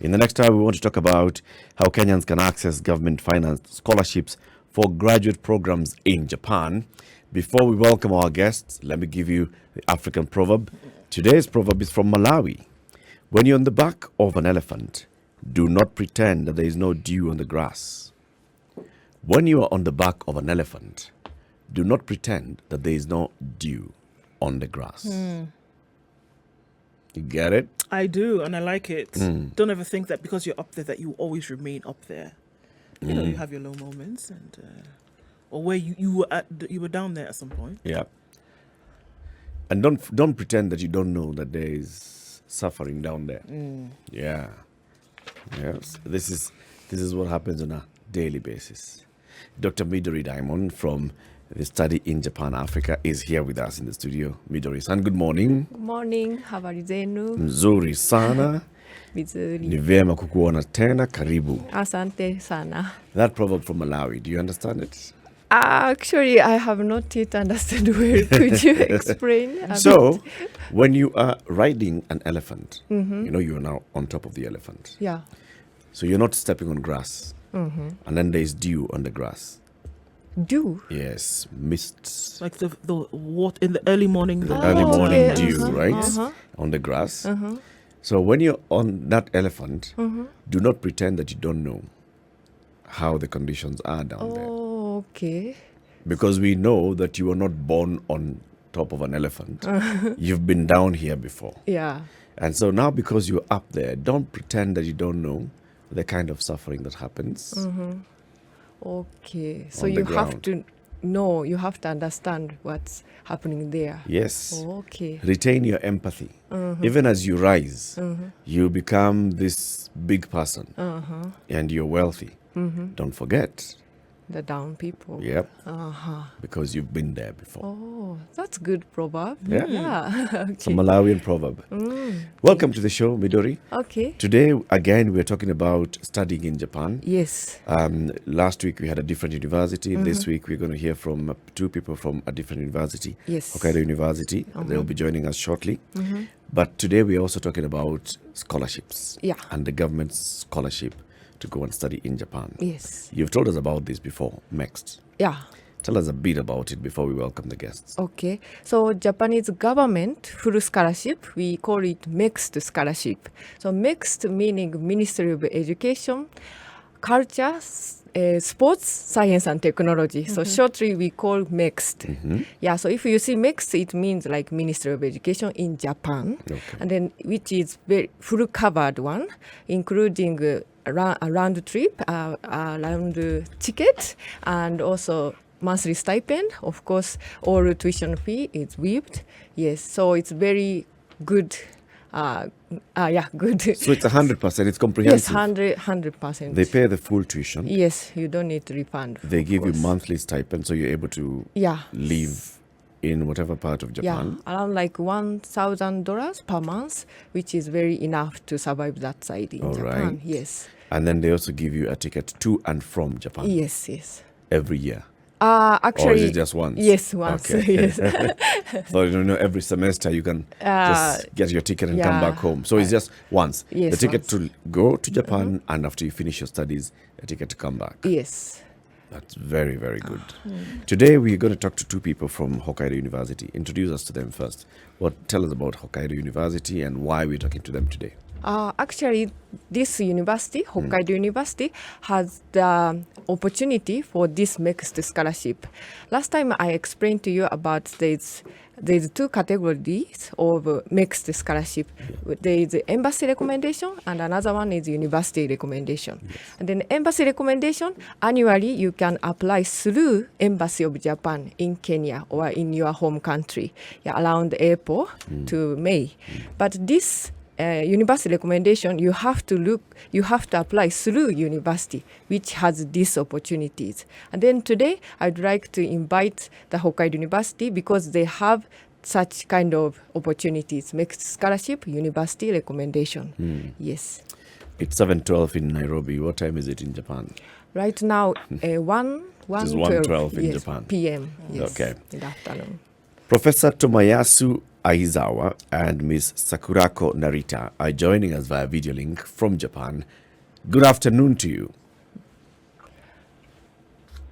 In the next hour, we want to talk about how Kenyans can access government-financed scholarships for graduate programs in Japan. Before we welcome our guests, let me give you the African proverb. Today's proverb is from Malawi. When you're on the back of an elephant, do not pretend that there is no dew on the grass. When you are on the back of an elephant, do not pretend that there is no dew on the grass. You get it? I do, and I like it. Don't ever think that because you're up there that you always remain up there. You know, you have your low moments, and or where you were down there at some point. Yeah. And don't pretend that you don't know that there is suffering down there. Yeah. Yes. This is what happens on a daily basis. Dr. Midori Diamond from the Study in Japan Africa is here with us in the studio. Midori-san, good morning. Good morning. Habari zenu? Nzuri sana. Vizuri. Ni vyema kukuona tena, karibu. Asante sana. That proverb from Malawi, do you understand it? Actually, I have not yet understood well. Could you explain a So, bit? when you are riding an elephant, you know you're now on top of the elephant. Yeah. So you're not stepping on grass. And then there's dew on the grass. Dew? Yes, mists. Like the what in the early morning. The early morning okay. dew, right? On the grass. So when you're on that elephant, do not pretend that you don't know how the conditions are down there. Oh, okay. Because we know that you were not born on top of an elephant. You've been down here before. Yeah. And so now because you're up there, don't pretend that you don't know the kind of suffering that happens. Okay. So On the you have ground. to know, you have to understand what's happening there. Yes. Okay. Retain your empathy. Even as you rise, you become this big person and you're wealthy. Don't forget. The down people. Yep. Uh-huh. Because you've been there before. Oh, that's good proverb. Yeah. Yeah. It's a Malawian proverb. Welcome to the show, Midori. Okay. Today, again, we're talking about studying in Japan. Yes. Last week, we had a different university. This week, we're going to hear from two people from a different university. Yes. Hokkaido University. They'll be joining us shortly. But today, we're also talking about scholarships. Yeah. And the government's scholarship to go and study in Japan. Yes. You've told us about this before, MEXT. Yeah. Tell us a bit about it before we welcome the guests. Okay, so Japanese government full scholarship, we call it mixed scholarship. So mixed meaning Ministry of Education, Culture, Sports, Science and Technology. So shortly we call mixed. Yeah, so if you see mixed, it means like Ministry of Education in Japan. Okay. And then which is very full covered one, including a round trip, round ticket, and also monthly stipend. Of course, all tuition fee is waived. Yes, so it's very good. Good. So it's 100%, it's Yes, comprehensive. 100%. They pay the full tuition. Yes, you don't need to refund. They of give you course. monthly stipend, so you're able to Yeah. live in whatever part of Japan. Yeah, around like $1,000 per month, which is very enough to survive that side in All Japan. right. Yes. And then they also give you a ticket to and from Japan Yes. every year. Actually, Or is it just once? Yes, once. Okay. Yes. So you know, every semester you can just get your ticket and come yeah. back home. So it's just once. Yes, the ticket once. to go to Japan, and after you finish your studies, a ticket to come back. Yes. That's very, very good. Today we're going to talk to two people from Hokkaido University. Introduce us to them first. Tell us about Hokkaido University and why we're talking to them today. Actually, this university, Hokkaido University, has the opportunity for this mixed scholarship. Last time I explained to you about there's two categories of mixed scholarship. There is embassy recommendation and another one is university recommendation. And then embassy recommendation, annually you can apply through Embassy of Japan in Kenya or in your home country, around April to May. But this university recommendation, you have to apply through university, which has these opportunities. And then today, I'd like to invite the Hokkaido University because they have such kind of opportunities, mixed scholarship, university recommendation. Yes. It's 7:12 in Nairobi. What time is it in Japan? Right now, 1:12 in yes, Japan. p.m. Yes, Okay. in the afternoon. Professor Tomoyasu Aizawa and Ms. Sakurako Narita are joining us via video link from Japan. Good afternoon to you.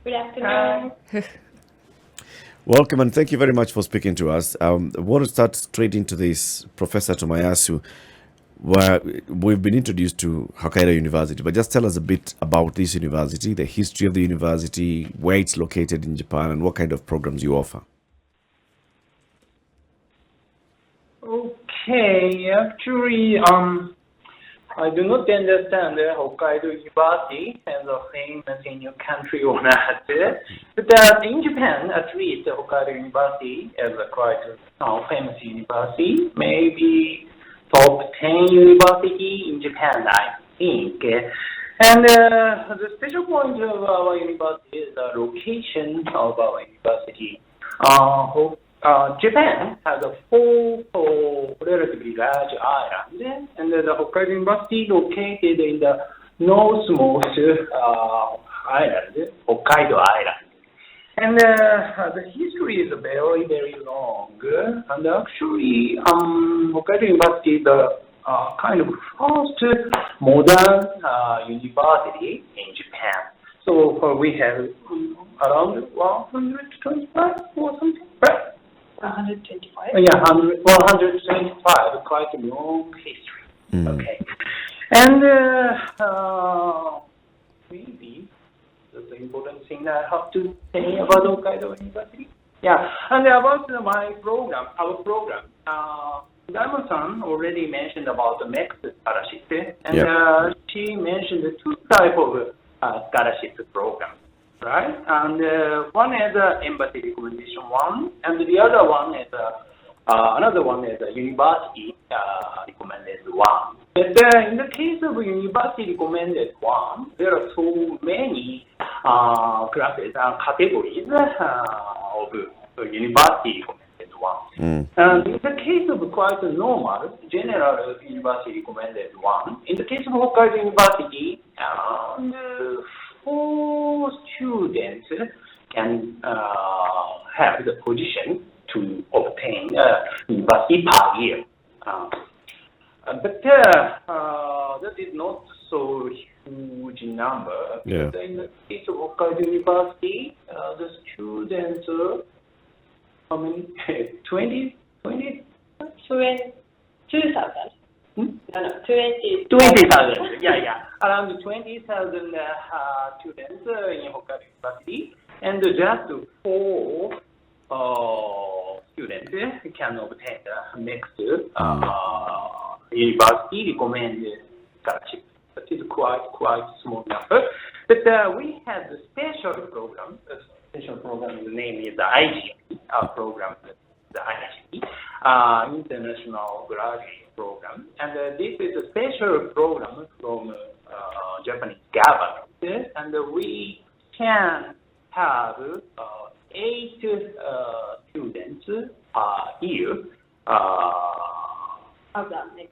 Good afternoon. Welcome and thank you very much for speaking to us. I want to start straight into this, Professor Tomayasu, where we've been introduced to Hokkaido University, but just tell us a bit about this university, the history of the university, where it's located in Japan, and what kind of programs you offer. Okay, actually, I do not understand Hokkaido University as a famous in your country or not. But in Japan, at least Hokkaido University is a quite famous university, maybe top 10 university in Japan, I think. And the special point of our university is the location of our university. Japan has a four relatively large islands, and the Hokkaido University located in the northmost island, Hokkaido Island. And the history is very, very long. And actually, Hokkaido University is the kind of first modern university in Japan. So we have around 125 or something, right? 125. Yeah, 125, quite a long history. Okay. And maybe that's the important thing I have to say about Hokkaido University. Yeah, and about our program, Diamond-san already mentioned about the MEX scholarship, and she mentioned the two types of scholarship programs. Right, and one is embassy recommendation one, and the other one is another one is university recommended one. But in the case of university recommended one, there are so many classes and categories of university recommended one. And in the case of quite normal general university recommended one, in the case of Hokkaido University, all students can have the position to obtain university per year. But that is not so huge number. Yeah. But in the case of Hokkaido University, the students are how many? 20? 2,000. No, 20. 20,000. Yeah. Around 20,000 students in Hokkaido University, and just 4 students can obtain the next university recommended scholarship. That is quite small number. But we have the special program. The special program, the name is the IG program. The IG, International Graduate Program, and this is a special program from Japanese government, and we can have 8 students per year. As a mix.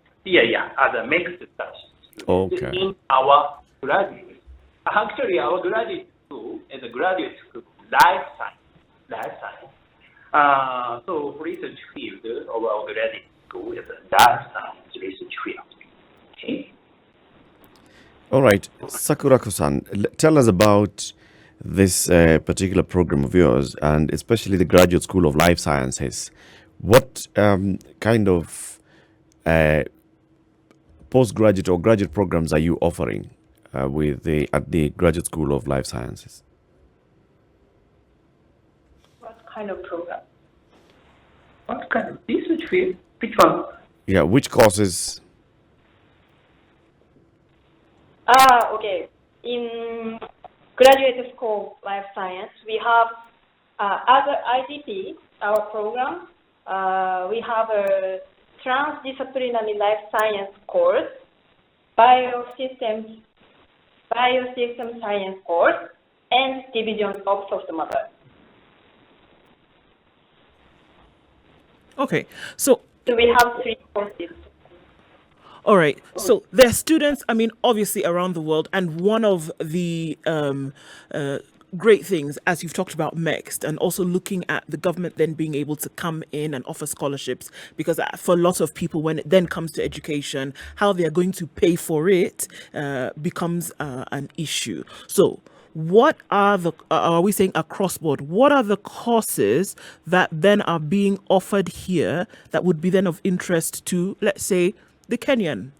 As a mixed student. Okay. In our graduate. Actually, our graduate school is a graduate school, life science. So research field of our graduate school is a life science research field. Okay. All right, Sakurako-san, tell us about this particular program of yours, and especially the Graduate School of Life Sciences. What kind of postgraduate or graduate programs are you offering at the Graduate School of Life Sciences? What kind of program? What kind of research field? Which one? Yeah, which courses? Okay. In Graduate School of Life Science, we have other IGP, our program. We have a transdisciplinary life science course, biosystem science course, and division of soft matter. Okay, so we have 3 courses. all right, so there are students, I mean, obviously around the world, and one of the great things, as you've talked about next, and also looking at the government then being able to come in and offer scholarships, because for a lot of people, when it then comes to education, how they are going to pay for it becomes an issue. So what are we saying across board, what are the courses that then are being offered here that would be then of interest to, let's say, the Kenyan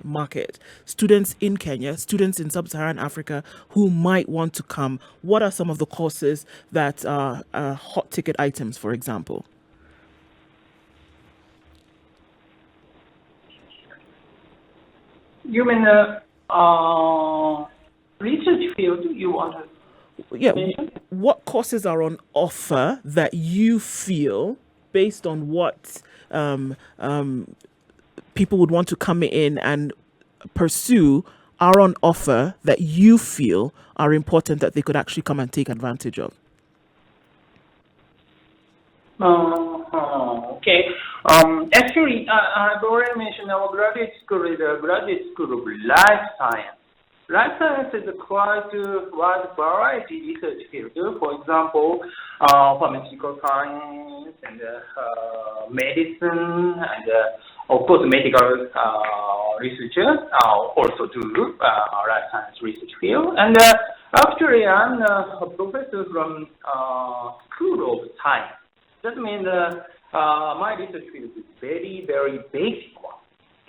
market, students in Kenya, students in sub-Saharan Africa who might want to come? What are some of the courses that are hot ticket items, for example? You mean research field you want to Yeah, mention? what courses are on offer that you feel, based on what people would want to come in and pursue, are on offer that you feel are important that they could actually come and take advantage of? Okay. Actually, I've already mentioned our graduate school is a graduate school of life science. Life science is a quite wide variety research field. For example, pharmaceutical science and medicine, and of course medical researchers also do life science research field. And actually, I'm a professor from School of Science. That means my research field is very, very basic one.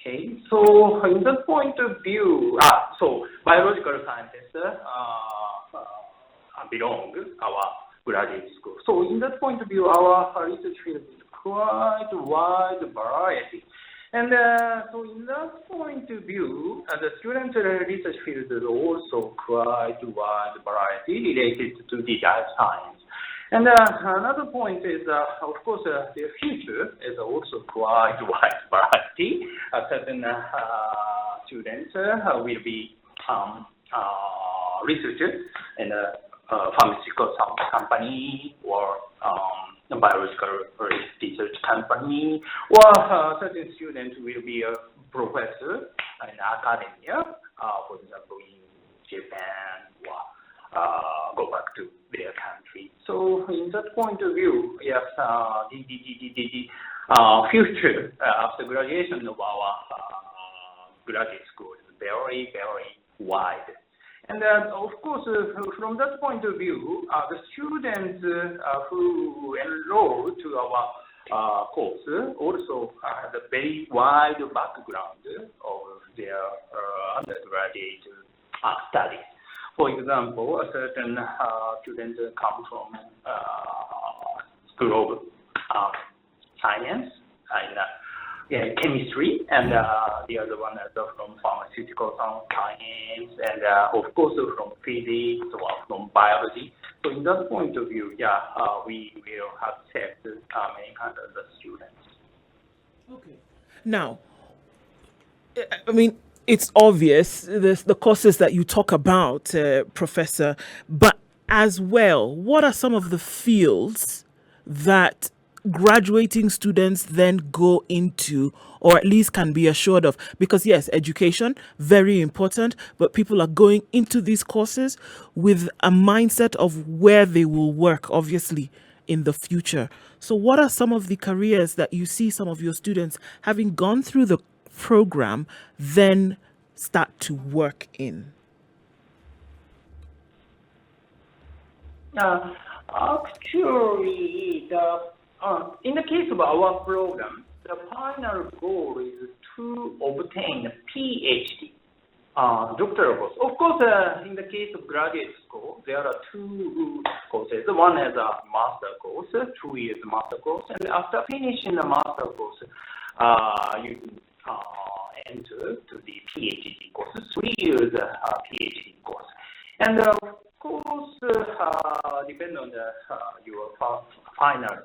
Okay, so in that point of view, so biological scientists belong our graduate school. So in that point of view, our research field is quite wide variety. And so in that point of view, the student research field is also quite wide variety related to the life science. And another point is, of course, the future is also quite wide variety. Certain students will be researchers in a pharmaceutical company or biological research company, or certain students will be a professor in academia, for example, in Japan, or go back to their country. So in that point of view, yes, the future after graduation of our graduate school is very, very wide. And of course, from that point of view, the students who enroll to our course also have a very wide background of their undergraduate studies. For example, a certain students come from School of Science and chemistry, and the other one is from pharmaceutical science, and of course from physics or from biology. So in that point of view, we will accept many kinds of the students. Okay. Now, I mean, it's obvious, the courses that you talk about, Professor, but as well, what are some of the fields that graduating students then go into, or at least can be assured of? Because yes, education, very important, but people are going into these courses with a mindset of where they will work, obviously, in the future. So what are some of the careers that you see some of your students, having gone through the program, then start to work in? Actually, in the case of our program, the final goal is to obtain a PhD, doctoral course. Of course, in the case of graduate school, there are two courses. One is a master course, 2 years master course, and after finishing the master course, you enter to the PhD course, 3 years PhD course. And of course, depend on your final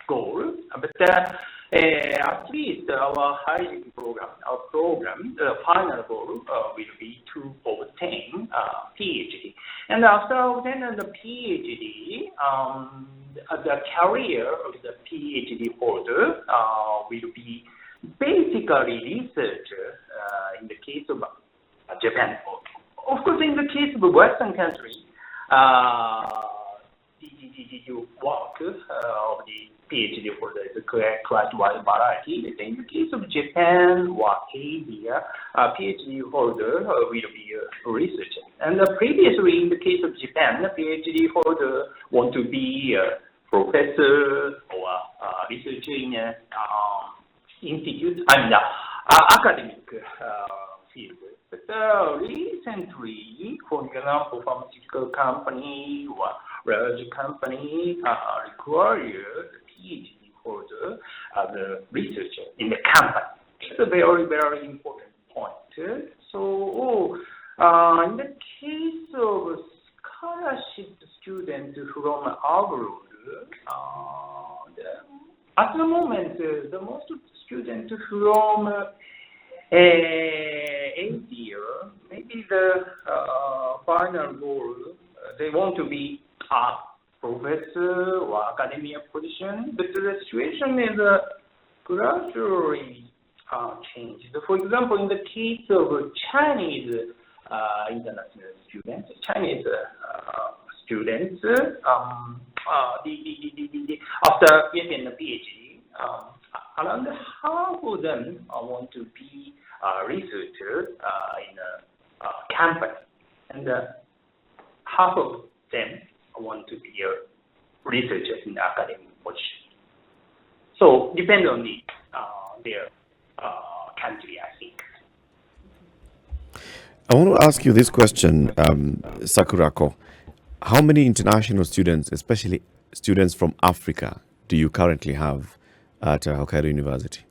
goal, but at least our high program, the final goal will be to obtain PhD. And after obtaining the PhD, the career of the PhD holder will be basically researcher in the case of Japan. Of course, in the case of Western country, work of the PhD holder is quite wide variety. In the case of Japan or Asia, PhD holder will be a researcher. And previously, in the case of Japan, the PhD holder want to be a professor or researcher in an institute, academic field. But recently, for example, pharmaceutical company or large company require the PhD holder as a researcher in the company. It's a very, very important point. So, in the case of scholarship students from abroad, at the moment, the most of the students from Asia, maybe the final goal, they want to be a professor or academia position, but the situation is gradually changed. For example, in the case of Chinese international students, after getting a PhD, around half of them want to be a researcher in a company, and half of them want to be a researcher in academic position. So, depend on their country, I think. I want to ask you this question, Sakurako. How many international students, especially students from Africa, do you currently have at Hokkaido University?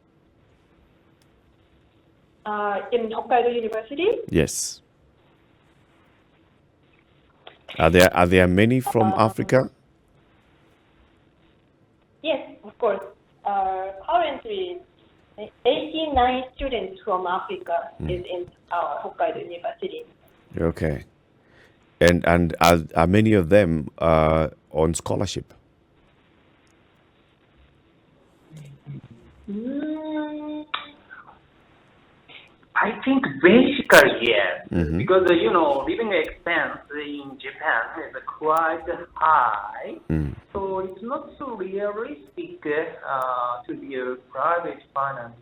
In Hokkaido University? Yes. Are there many from Africa? Yes, of course. Currently, 89 students from Africa is in our Hokkaido University. Okay. And are many of them on scholarship? I think basically yes, because living expense in Japan is quite high, so it's not so realistic to be a private finance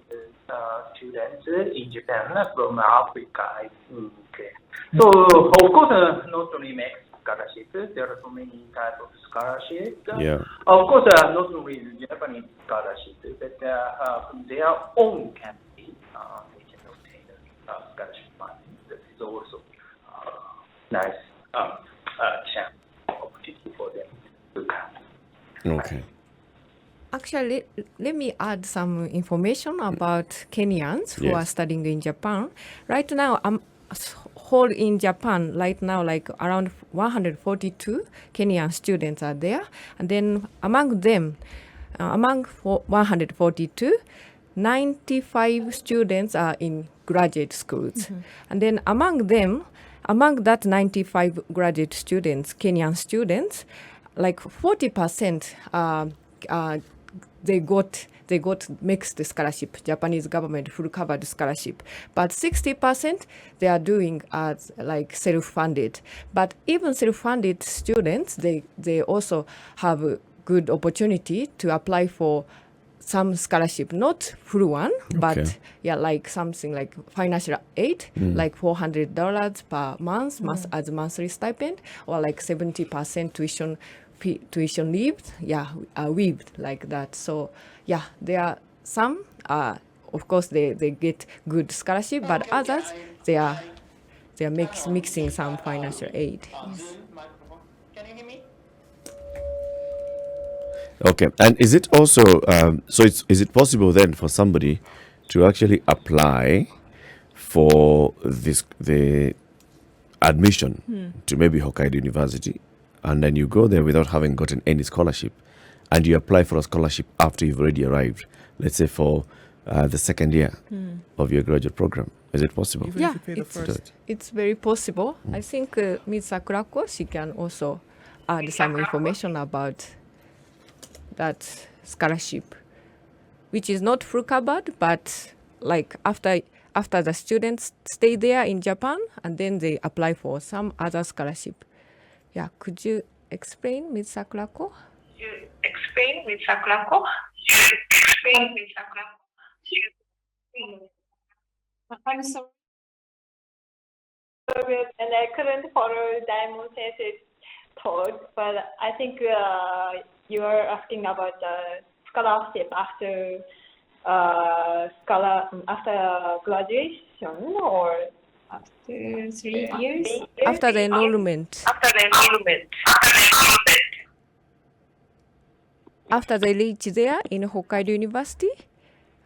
student in Japan from Africa, I think. So of course, not only make scholarships, there are so many types of scholarships. Yeah. Of course, not only Japanese scholarships, but from their own country. Scholarship fund. That is also nice chance opportunity for them to come. Okay. Actually, let me add some information about Kenyans who are studying in Japan. Right now, whole in Japan, right now, like around 142 Kenyan students are there. And then among them, among 142, 95 students are in graduate schools. And then among that 95 graduate students, Kenyan students, like 40% they got mixed scholarship, Japanese government full covered scholarship. But 60% they are doing as like self-funded. But even self-funded students, they also have a good opportunity to apply for some scholarship, not full one, but like something like financial aid, like $400 per month as monthly stipend, or like 70% tuition waived like that. So there are some, of course they get good scholarship, but others they are mixing some financial aid. Yes. Can you hear me? Okay, and is it also is it possible then for somebody to actually apply for the admission to maybe Hokkaido University, and then you go there without having gotten any scholarship, and you apply for a scholarship after you've already arrived, let's say for the second year of your graduate program? Is it possible? Even if you pay the first. It's very possible. I think Ms. Sakurako, she can also add some information about that scholarship, which is not full covered, but like after the students stay there in Japan, and then they apply for some other scholarship Yeah, could you explain, Ms. Sakurako? I'm sorry. And I couldn't follow Diamond Sense's thought, but I think you are asking about the scholarship after graduation or after 3 years. After the enrollment. After they reach there in Hokkaido University,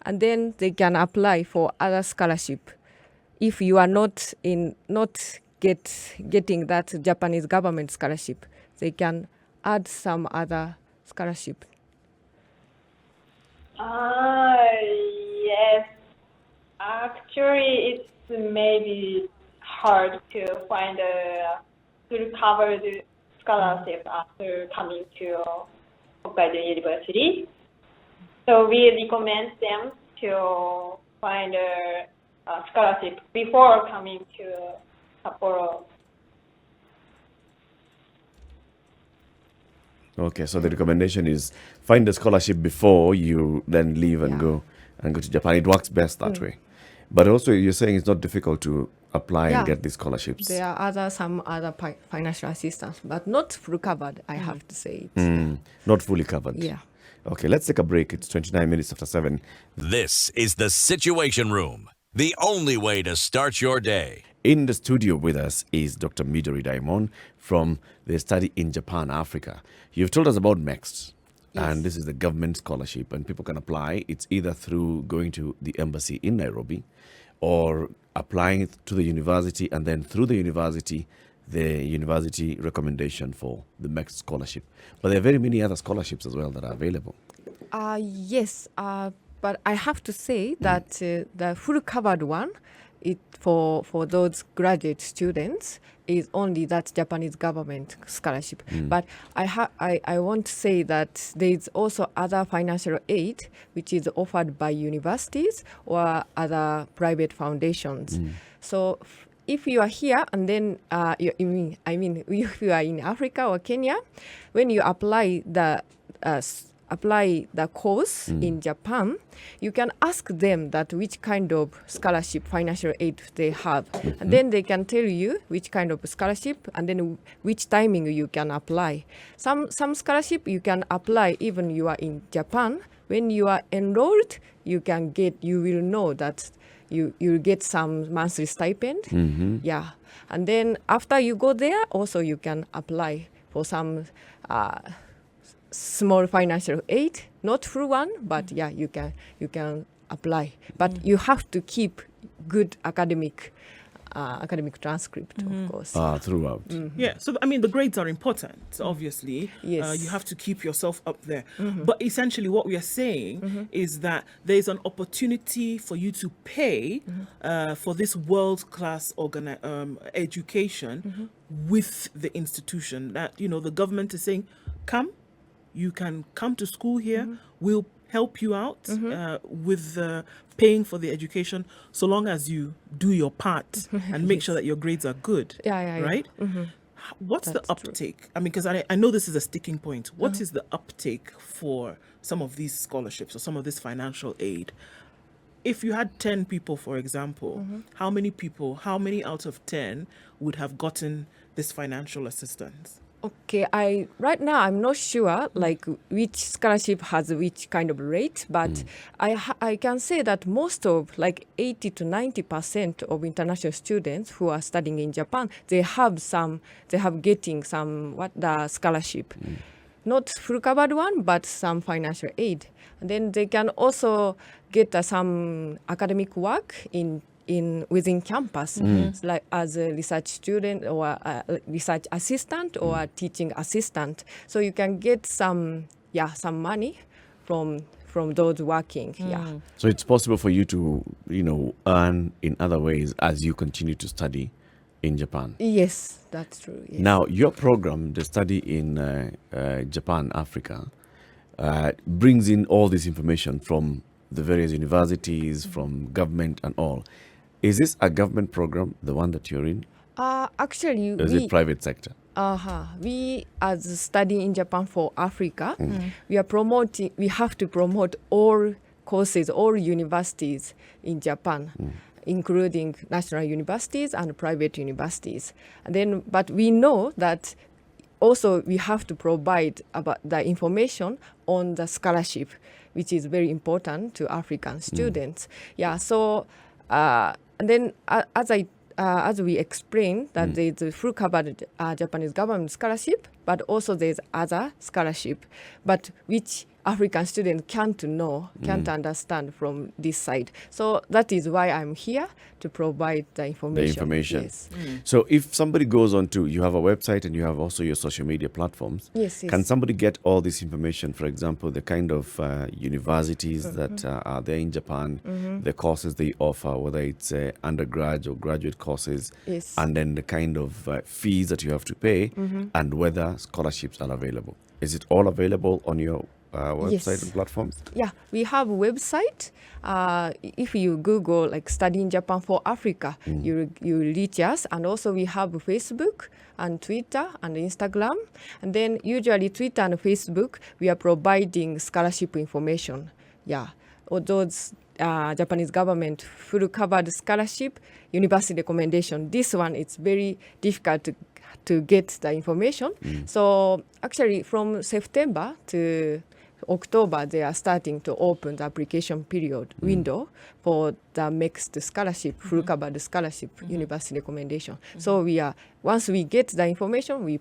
and then they can apply for other scholarship. If you are not getting that Japanese government scholarship, they can add some other scholarship. Yes. Actually, it's maybe hard to find a full covered scholarship after coming to Hokkaido University. So we recommend them to find a scholarship before coming to Sapporo. Okay, so the recommendation is find a scholarship before you then leave and go to Japan. It works best that way. But also, you're saying it's not difficult to apply and get these scholarships. There are some other financial assistance, but not full covered, I have to say. Not fully covered. Yeah. Okay, let's take a break. It's 29 minutes after 7. This is the Situation Room, the only way to start your day. In the studio with us is Dr. Midori Daimon from the Study in Japan, Africa. You've told us about MEXT, and this is the government scholarship, and people can apply. It's either through going to the embassy in Nairobi or applying to the university, and then through the university recommendation for the MEXT scholarship. But there are very many other scholarships as well that are available. Yes, but I have to say that the full covered one, for those graduate students, is only that Japanese government scholarship. But I want to say that there is also other financial aid which is offered by universities or other private foundations. So if you are here and then if you are in Africa or Kenya, when you apply the course in Japan, you can ask them that which kind of scholarship, financial aid they have. And then they can tell you which kind of scholarship and then which timing you can apply. Some scholarship you can apply even you are in Japan. When you are enrolled, you will know that you get some monthly stipend. Yeah. And then after you go there, also you can apply for some small financial aid, not full one, but you can apply. But you have to keep good academic transcript, of course. Throughout. Yeah, so I mean, the grades are important, obviously. Yes. You have to keep yourself up there. But essentially what we are saying is that there's an opportunity for you to pay for this world-class education with the institution. That, the government is saying, you can come to school here. We'll help you out with paying for the education, so long as you do your part and make sure that your grades are good. Right? What's the uptake? I mean, because I know this is a sticking point. What is the uptake for some of these scholarships or some of this financial aid? If you had 10 people, for example, how many out of 10 would have gotten this financial assistance? Okay, right now I'm not sure like which scholarship has which kind of rate, but I can say that most of like 80 to 90% of international students who are studying in Japan, they have getting some scholarship, not full covered one, but some financial aid, and then they can also get some academic work within campus, like as a research student or a research assistant or a teaching assistant. So you can get some money from those working. So it's possible for you to earn in other ways as you continue to study in Japan. Yes, that's true. Yes. Now your program, the Study in Japan, Africa, brings in all this information from the various universities, from government and all. Is this a government program, the one that you're in? Actually, or is it private sector? We, as studying in Japan for Africa, we have to promote all courses, all universities in Japan, including national universities and private universities. And then, but we know that also we have to provide about the information on the scholarship, which is very important to African students. Yeah, so and then as we explained that there's a full covered Japanese government scholarship, but also there's other scholarship, but which African students can't understand from this side. So that is why I'm here to provide the information. Yes. So if somebody goes on to, you have a website and you have also your social media platforms. Yes. Can somebody get all this information, for example, the kind of universities that are there in Japan, the courses they offer, whether it's undergrad or graduate courses, Yes. and then the kind of fees that you have to pay, and whether scholarships are available? Is it all available on your website Yes. and platforms? Yeah, we have a website. If you Google like Studying Japan for Africa, you reach us. And also we have Facebook and Twitter and Instagram. And then usually Twitter and Facebook, we are providing scholarship information. Yeah, or those Japanese government full covered scholarship, university recommendation. This one, it's very difficult to get the information. So actually from September to October, they are starting to open the application period window for the next scholarship, full covered scholarship, university recommendation. So once we get the information, we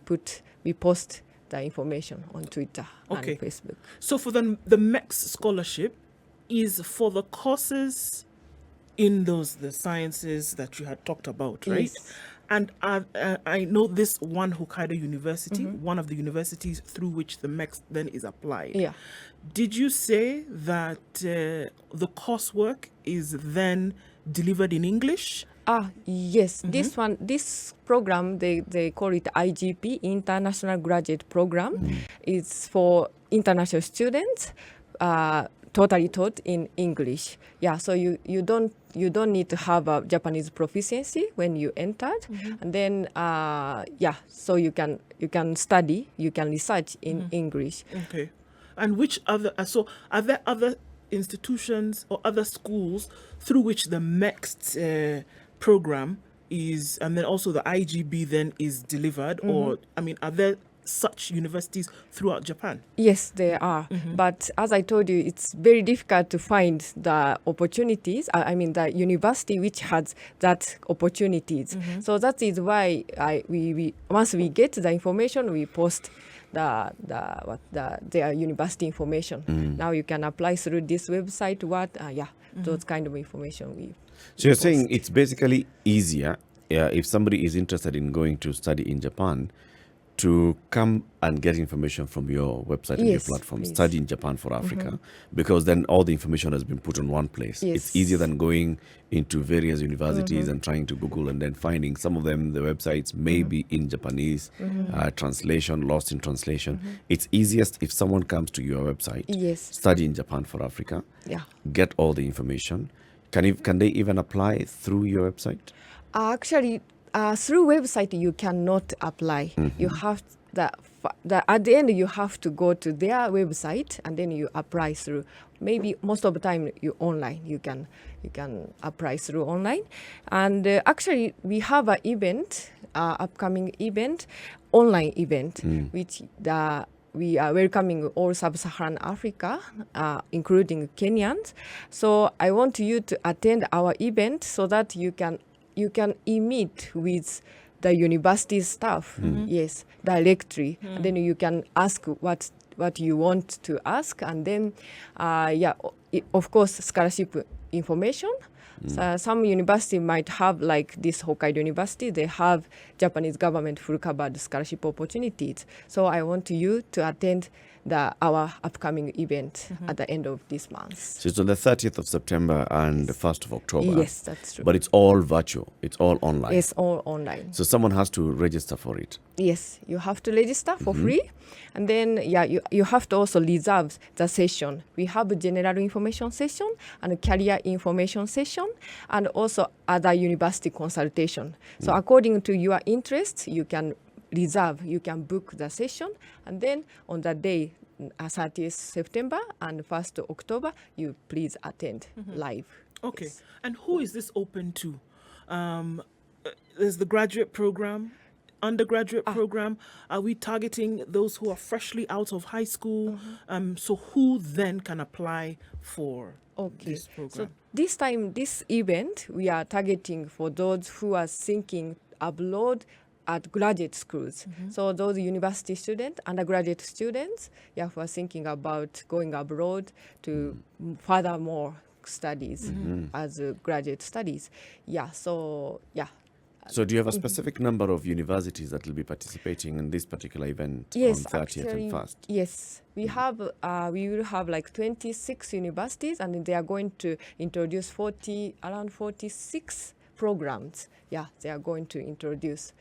post the information on Twitter and Facebook. So for the MEX scholarship is for the courses in the sciences that you had talked about, right? Yes. And I know this one Hokkaido University, one of the universities through which the MEX then is applied. Yeah. Did you say that the coursework is then delivered in English? Yes. This program, they call it IGP, International Graduate Program. It's for international students, totally taught in English. Yeah, so you don't need to have a Japanese proficiency when you entered, and then so you can study, you can research in English. Okay. And which other, so are there other institutions or other schools through which the MEXT program is, and then also the IGB then is delivered? Or, I mean, are there such universities throughout Japan? Yes, there are. But as I told you, it's very difficult to find the opportunities. I mean, the university which has that opportunities. So that is why we once we get the information, we post their university information. Now you can apply through this website. Those kind of information So you're saying it's basically easier if somebody is interested in going to study in Japan to come and get information from your website and your platform, Study in Japan for Africa, because then all the information has been put on one place. Yes. It's easier than going into various universities and trying to Google and then finding some of them, the websites may be in Japanese, translation, lost in translation. It's easiest if someone comes to your website, Study in Japan for Africa, get all the information. Can they even apply through your website? Actually, through website you cannot apply. You have at the end you have to go to their website and then you apply through. Maybe most of the time you online. You can apply through online. And actually we have an event, upcoming event, online event, which we are welcoming all sub-Saharan Africa, including Kenyans. So I want you to attend our event so that you can meet with the university staff, directly. And then you can ask what you want to ask, and then, of course, scholarship information. So some university might have, like this Hokkaido University, they have Japanese government full covered scholarship opportunities. So I want you to attend our upcoming event at the end of this month. So it's on the 30th of September and the 1st of October. Yes, that's true. But it's all virtual. It's all online. It's all online. So someone has to register for it. Yes, you have to register for free. And then, you have to also reserve the session. We have a general information session and a career information session and also other university consultation. So according to your interests, you can reserve. You can book the session, and then on the day 30th September and 1st October, you please attend live. Okay. Yes. And who is this open to? There's the graduate program, undergraduate program. Are we targeting those who are freshly out of high school? So who then can apply for this program? So this time, this event, we are targeting for those who are thinking abroad at graduate schools. So those university students, undergraduate students, who are thinking about going abroad to further more studies as graduate studies. So do you have a specific number of universities that will be participating in this particular event on 30th and 1st? Yes, we have. We will have like 26 universities, and they are going to introduce around 46 programs. They are going to introduce.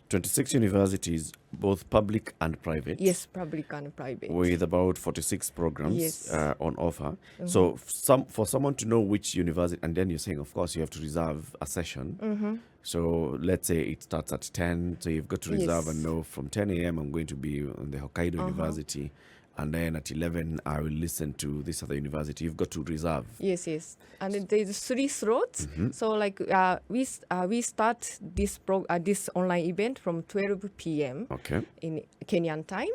26 universities, both public and private. Yes, public and private. With about 46 programs Yes. on offer. So for someone to know which university, and then you're saying, of course, you have to reserve a session. So let's say it starts at 10, so you've got to reserve and know from 10 a.m. I'm going to be on the Hokkaido University, and then at 11 I will listen to this other university. You've got to reserve. Yes. And there's 3 slots. So like we start this this online event from 12 p.m. in Kenyan time,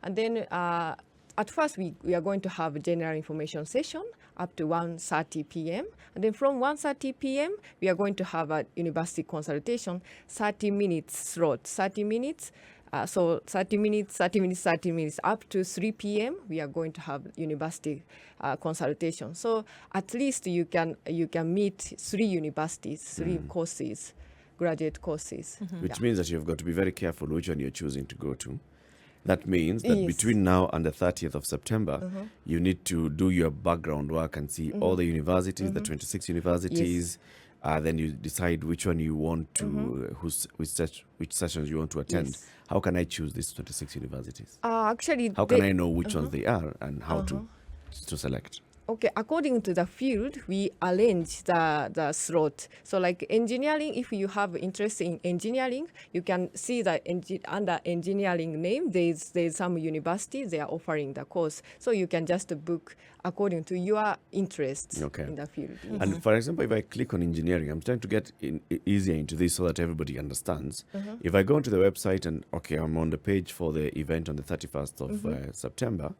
and then at first we are going to have a general information session up to 1:30 p.m. and then from 1:30 p.m. we are going to have a university consultation, 30 minutes slot, 30 minutes. So 30 minutes up to 3 p.m. we are going to have university consultation. So at least you can meet 3 universities, 3 courses, graduate courses. Which means that you've got to be very careful which one you're choosing to go to. That means that between now and the 30th of September, you need to do your background work and see all the universities, the 26 universities. Then you decide which one you want to, which sessions you want to attend. Yes. How can I choose these 26 universities? Actually, How can I know which ones they are and how to select? Okay, according to the field, we arrange the slot. So like engineering, if you have interest in engineering, you can see that under engineering name, there's some universities, they are offering the course. So you can just book according to your interest in the field. Yes. And for example, if I click on engineering, I'm trying to get easier into this so that everybody understands. If I go onto the website and, I'm on the page for the event on the 31st of September,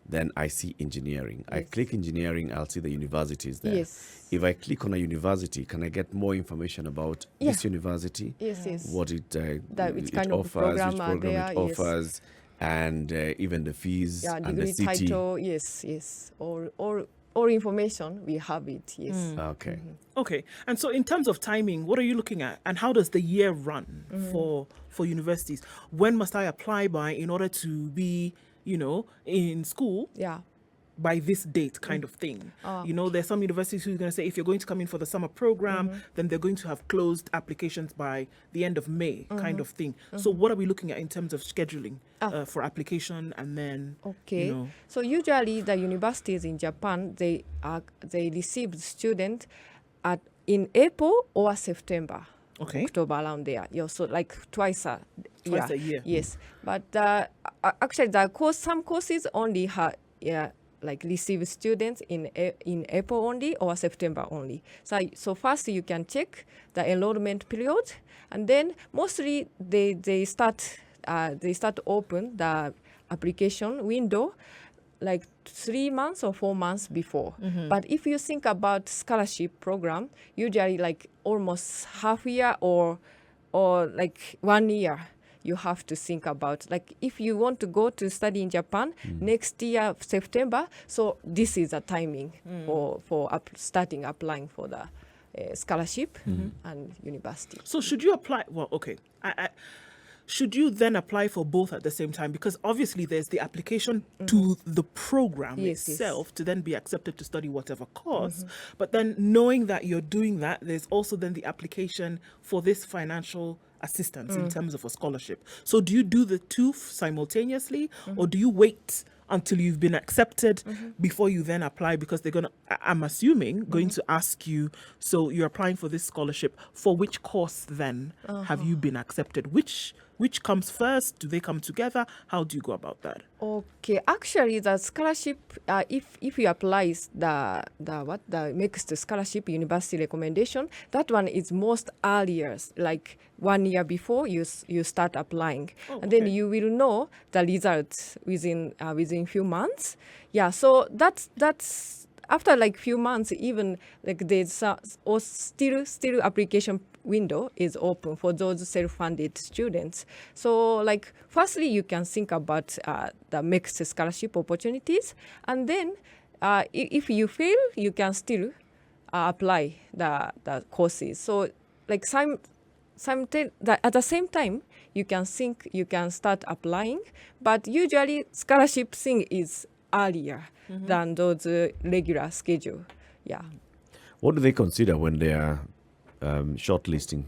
then I see engineering. I click engineering, I'll see the universities there. Yes. If I click on a university, can I get more information about this university? Yes. What it which it kind of offers, program which are program there, it offers, and even the fees and the degree city. title, yes. All information, we have it, yes. Okay. Okay. And so in terms of timing, what are you looking at? And how does the year run for universities? When must I apply by in order to be, in school by this date kind of thing? There's some universities who are going to say if you're going to come in for the summer program, then they're going to have closed applications by the end of May kind of thing. So what are we looking at in terms of scheduling for application and then, So usually the universities in Japan, they receive students in April or September. October around there. So like twice a year. Yes. But actually some courses only like receive students in April only or September only. So first you can check the enrollment period, and then mostly they start to open the application window like 3 months or 4 months before. But if you think about scholarship program, usually like almost half year or like 1 year, you have to think about, like if you want to go to study in Japan next year, September, so this is the timing for starting applying for the scholarship and university. So should you apply? Well, okay. Should you then apply for both at the same time? Because obviously there's the application to the program itself to then be accepted to study whatever course. But then knowing that you're doing that, there's also then the application for this financial assistance in terms of a scholarship. So do you do the two simultaneously or do you wait until you've been accepted before you then apply? Because they're I'm assuming, going to ask you, so you're applying for this scholarship, for which course then have you been accepted? Which Which comes first? Do they come together? How do you go about that? Okay, actually, the scholarship, if you apply the next scholarship university recommendation, that one is most earlier, like 1 year before you start applying, and then you will know the results within few months. Yeah, so that's after like few months, even like there's still application window is open for those self-funded students. So like firstly you can think about the mixed scholarship opportunities, and then if you fail you can still apply the courses. So like at the same time you can think you can start applying, but usually scholarship thing is earlier than those regular schedule. Yeah. What do they consider when they are shortlisting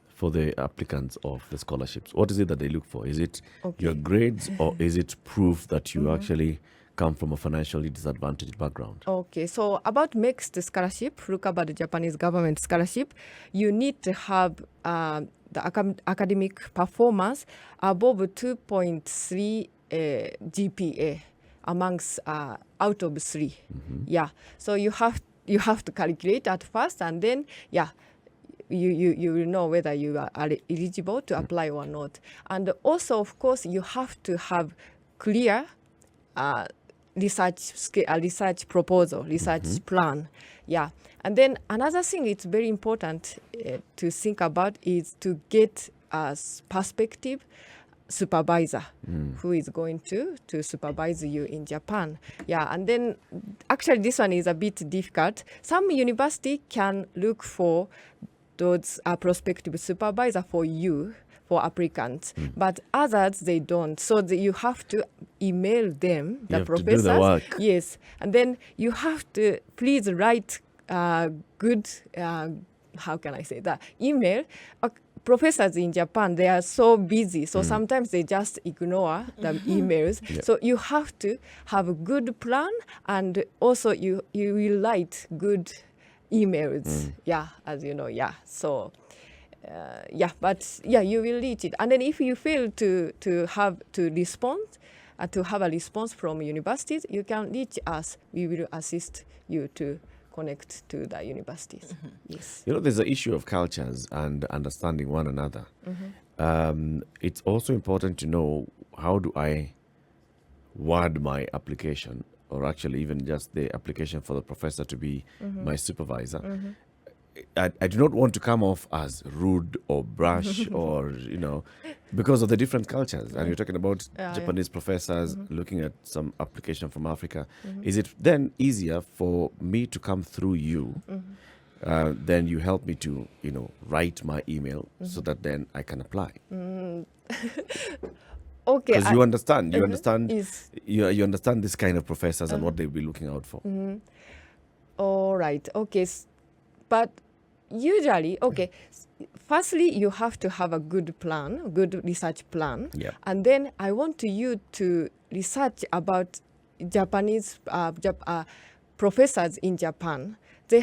for the applicants of the scholarships? What is it that they look for? Is it your grades, or is it proof that you actually come from a financially disadvantaged background? Okay, so about mixed scholarship, look about the Japanese government scholarship, you need to have the academic performance above 2.3 GPA amongst out of 3. Yeah, so you have to calculate at first, and then you will know whether you are eligible to apply or not. And also, of course, you have to have clear research proposal, research plan. Yeah, and then another thing it's very important to think about is to get a perspective supervisor who is going to supervise you in Japan. Yeah, and then actually this one is a bit difficult. Some university can look for those prospective supervisor for you, for applicants, but others they don't. So you have to email them, the professors. To do the work. Yes, and then you have to please write good. How can I say that? Email. Professors in Japan, they are so busy, so sometimes they just ignore the emails. So you have to have a good plan, and also you will write good emails. Yeah, as you know. Yeah, so but you will reach it. And then if you fail to have a response from universities, you can reach us. We will assist you to connect to the universities. Yes. There's the issue of cultures and understanding one another. It's also important to know, how do I word my application, or actually even just the application for the professor to be my supervisor. I do not want to come off as rude or brash or, because of the different cultures. And you're talking about Japanese professors looking at some application from Africa. Is it then easier for me to come through you? Then you help me to, write my email so that then I can apply. Okay. Because you understand you understand this kind of professors and what they'll be looking out for. All right. Okay. But usually, firstly, you have to have a good plan, good research plan. Yeah. And then I want you to research about Japanese professors in Japan. They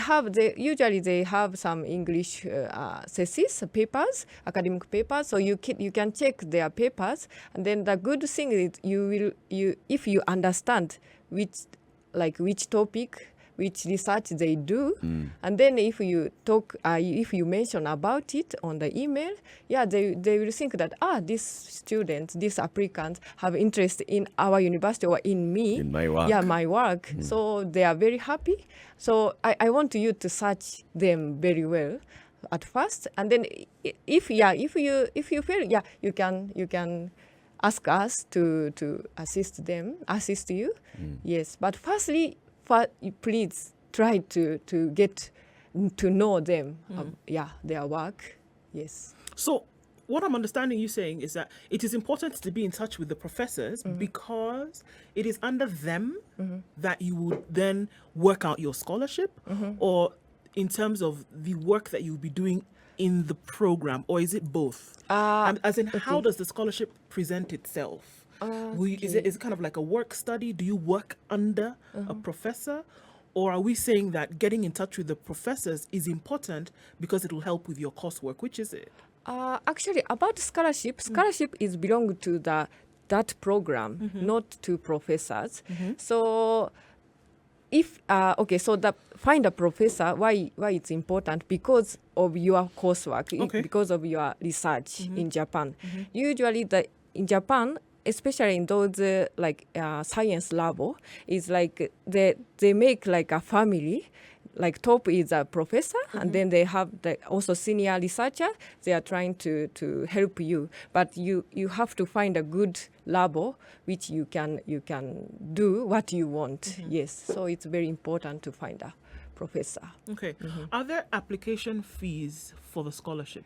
usually have some English thesis papers, academic papers. So you can check their papers, and then the good thing is if you understand which topic, which research they do, and then if you mention about it on the email, they will think that this student, this applicant have interest in our university or in me, in my work. My work. So they are very happy. So I want you to search them very well at first, and then if you fail, you can ask us to assist you. Yes, but firstly, please try to get to know them, their work. Yes. So what I'm understanding you saying is that it is important to be in touch with the professors because it is under them that you would then work out your scholarship, or in terms of the work that you'll be doing in the program, or is it both? As in, how does the scholarship present itself? Is it kind of like a work study? Do you work under a professor? Or are we saying that getting in touch with the professors is important because it will help with your coursework? Which is it? Actually, about scholarship is belong to that program, not to professors. So if so the find a professor, why it's important, because of your coursework, because of your research in Japan. Usually in Japan, especially in those science lab, is like they make like a family. Like top is a professor, and then they have also senior researcher. They are trying to help you, but you have to find a good lab which you can do what you want. Yes, so it's very important to find a professor. Okay. Are there application fees for the scholarship?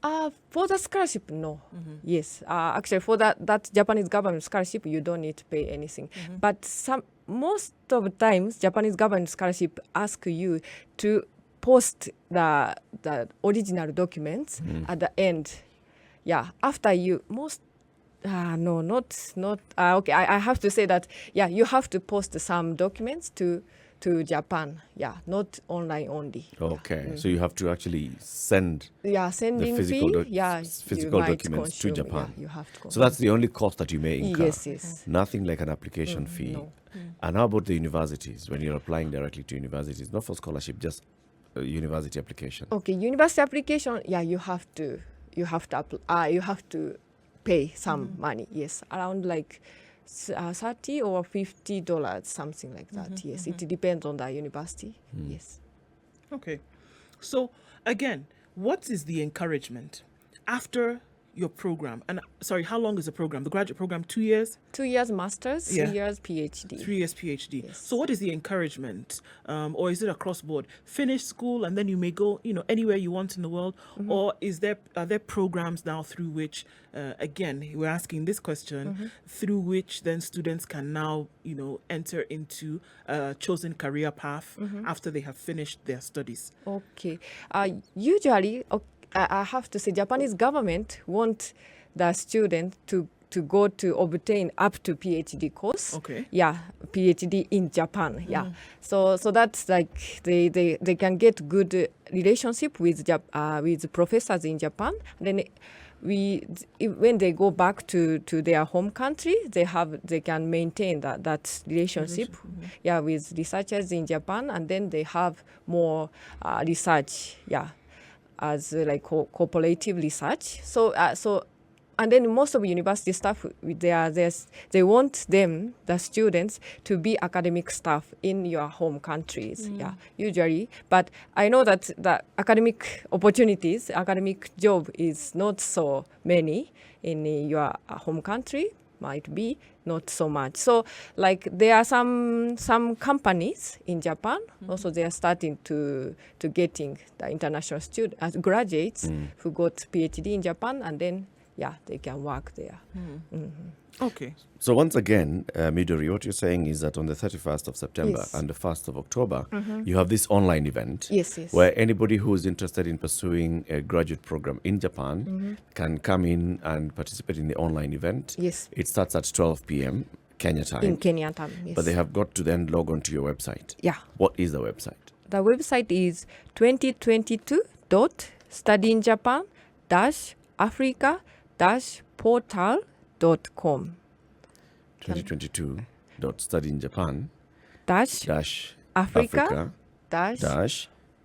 For the scholarship, no. Yes, actually, for that Japanese government scholarship, you don't need to pay anything. But most of the times, Japanese government scholarship ask you to post the original documents at the end. Yeah, after you no, not. Okay, I have to say that. Yeah, you have to post some documents to Japan. Yeah, not online only. Okay, so you have to actually send sending the physical, fee. physical documents to consume, Japan. Yeah, you have to. So that's the only cost that you may incur. Yes. Nothing like an application fee. No. And how about the universities? When you're applying directly to universities, not for scholarship, just a university application. Okay, university application. Yeah, you have to pay some money. Yes, around like $30 or $50, something like that. Yes, it depends on the university. Yes. Okay. So again, what is the encouragement after your program? And sorry, how long is the program? The graduate program, 2 years? 2 years master's, 3 years PhD. 3 years PhD. Yes. So what is the encouragement? Or is it across board? Finish school and then you may go, anywhere you want in the world? Or are there programs now through which, again, we're asking this question, through which then students can now, enter into a chosen career path after they have finished their studies? Okay. Usually, I have to say, Japanese government want the student to go to obtain up to PhD course. Okay. Yeah, PhD in Japan. Yeah. So that's like they can get good relationship with professors in Japan. Then when they go back to their home country, they can maintain that relationship. Yeah, with researchers in Japan, and then they have more research. Yeah. As like cooperative research. So and then most of university staff, they want the students, to be academic staff in your home countries. Yeah, usually. But I know that the academic opportunities, academic job is not so many in your home country. Might be not so much. So like there are some companies in Japan also, they are starting to getting the international students, graduates who got PhD in Japan, and then they can work there. Okay. So once again, Midori, what you're saying is that on the 31st of September Yes. and the 1st of October, you have this online event Yes. where anybody who is interested in pursuing a graduate program in Japan can come in and participate in the online event. Yes. It starts at 12 p.m. Kenya time. In Kenya time. Yes. But they have got to then log on to your website. Yeah. What is the website? The website is 2022.studyinjapan-africa-portal.com. 2022.studyinjapan Africa Africa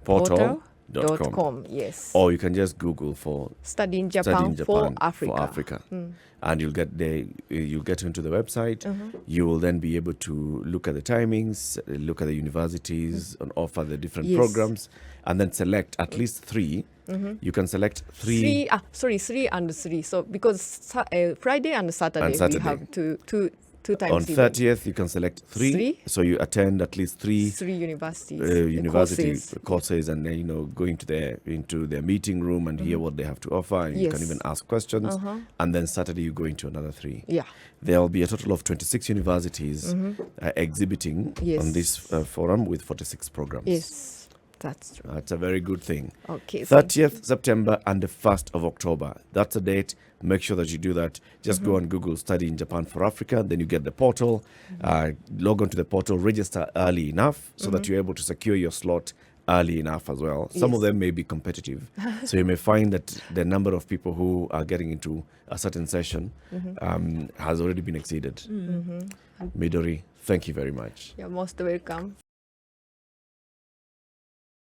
portal.com. Yes. Or you can just Google for Study in Study Japan, in Japan for Africa. And you'll get into the website. You will then be able to look at the timings, look at the universities and offer the different Yes. programs, and then select at least three. You can select three. 3 and 3. So because Friday and Saturday, Saturday. we have two times On event. 30th, you can select three. So you attend at least three 3 universities. university courses. courses, and then go into their meeting room and hear what they have to offer, and you can Yes. even ask questions. And then Saturday you go into another 3. Yeah. There will be a total of 26 universities exhibiting Yes. on this forum with 46 programs. Yes. That's true. That's a very good thing. Okay. 30th September and the 1st of October. That's a date. Make sure that you do that. Just go and Google Study in Japan for Africa. Then you get the portal. Log on to the portal. Register early enough so that you're able to secure your slot early enough as well. Some of Yes. them may be competitive. So you may find that the number of people who are getting into a certain session has already been exceeded. Midori, thank you very much. You're most welcome.